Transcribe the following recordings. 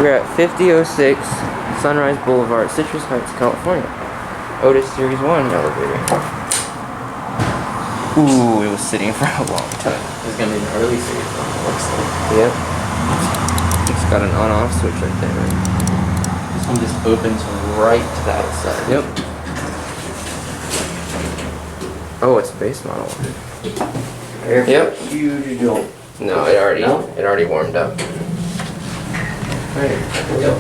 We're at 5006 Sunrise Boulevard, Citrus Heights, California. OTIS Series 1 elevator. Ooh, it was sitting for a long time. It's gonna be an early series one, it looks like. Yep. It's got an on-off switch right there. This one just opens right to the outside. Yep. Oh, it's a base model. Yep. Huge deal. No, it already warmed up. Right. Yep.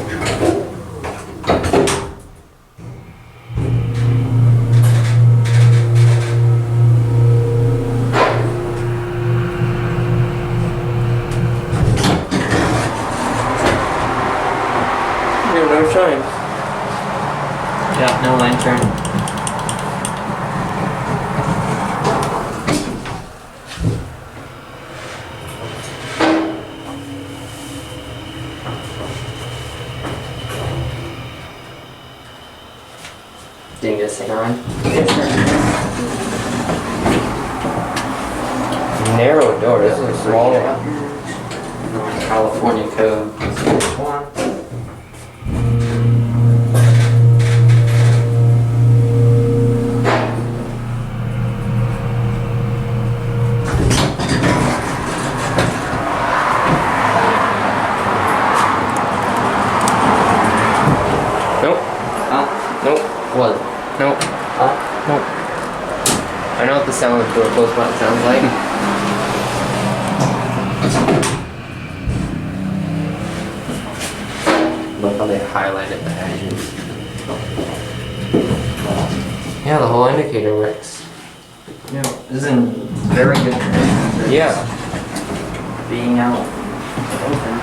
No chimes. Yeah, no lantern. Didn't get a signal on? Narrow door. This is a small one. California code. This one. Nope. Huh? Nope. What? Nope. Huh? Nope. I know what the sound of the door close button sounds like. Look how they highlighted the edges. Yeah, the whole indicator works. Yeah, this is in very good condition for Yeah. being out open.